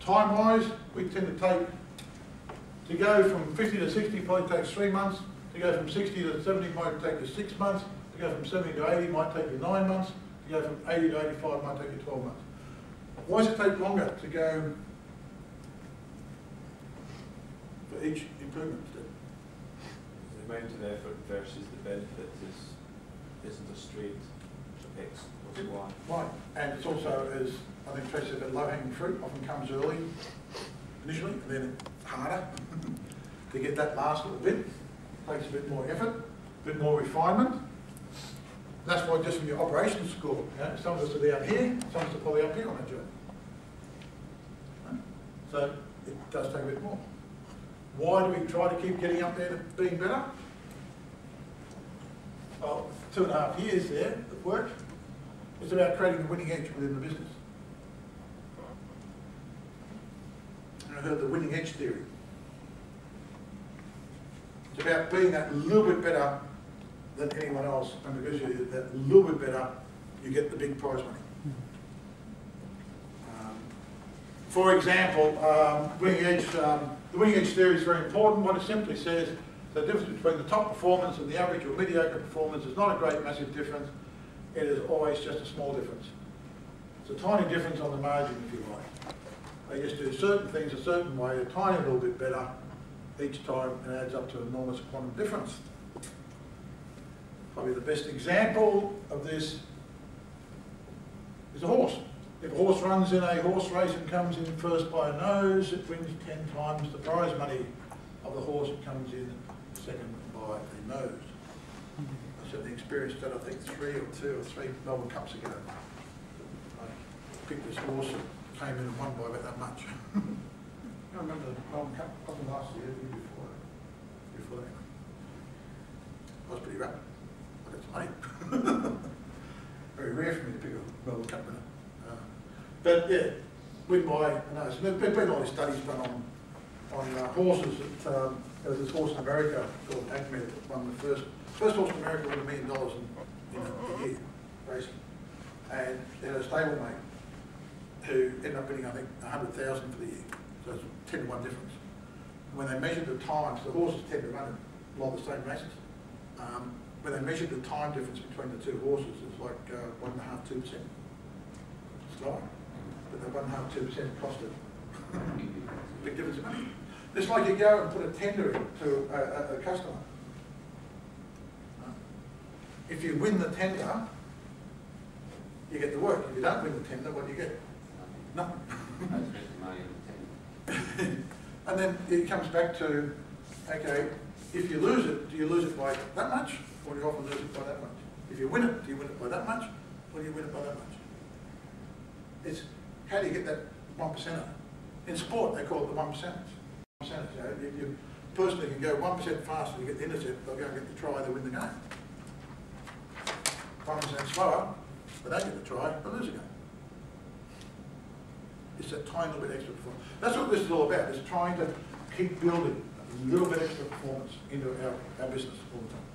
Time-wise, we tend to go from 50 to 60 probably takes 3 months. To go from 60 to 70 might take you 6 months. To go from 70 to 80 might take you 9 months. To go from 80 to 85 might take you 12 months. Why does it take longer to go for each improvement step? The amount of effort versus the benefit isn't a straight X plus Y. Right, and it's also, as I think Tracy said, low-hanging fruit often comes early initially, and then it's harder to get that last little bit. Takes a bit more effort, a bit more refinement. That's why just from your operations school, you know, some of us are down here, some of us are probably up here on that job. Right? So it does take a bit more. Why do we try to keep getting up there to being better? Well, 2.5 years there of work. It's about creating the winning edge within the business. And I heard the winning edge theory. It's about being that little bit better than anyone else, and because you're that little bit better, you get the big prize money. For example, the winning edge theory is very important. What it simply says, the difference between the top performance and the average or mediocre performance is not a great massive difference. It is always just a small difference. It's a tiny difference on the margin, if you like. They just do certain things a certain way, a tiny little bit better each time, and adds up to an enormous quantum difference. Probably the best example of this is a horse. If a horse runs in a horse race and comes in first by a nose, it wins 10 times the prize money of the horse that comes in second by a nose. I certainly experienced that, I think, 2 or 3 Melbourne Cups ago. I picked this horse that came in and won by about that much. I remember the Melbourne Cup, probably last year, the year before that. I was pretty rapid. I got some money. Very rare for me to pick a Melbourne Cup winner. But yeah, win by a nose. There's been all these studies done on horses. There was this horse in America called Acme that won the first horse in America won $1 million in a year racing. And they had a stablemate who ended up winning, I think, $100,000 for the year. So it's a 10-to-1 difference. And when they measured the times, the horses tend to run a lot of the same races. When they measured the time difference between the two horses, it's like 1.5–2%. Slower. But the 1.5–2% costed a big difference in money. It's like you go and put a tender in to a customer. If you win the tender, you get the work. If you don't win the tender, what do you get? Nothing. And then it comes back to, okay, if you lose it, do you lose it by that much, or do you often lose it by that much? If you win it, do you win it by that much, or do you win it by that much? It's how do you get that 1%? In sport, they call it the 1%. You know, you personally can go 1% faster to get the intercept, they'll go and get the try, they win the game. 1% slower, they don't get the try, they lose the game. It's a tiny little bit extra performance. That's what this is all about, is trying to keep building a little bit extra performance into our business all the time.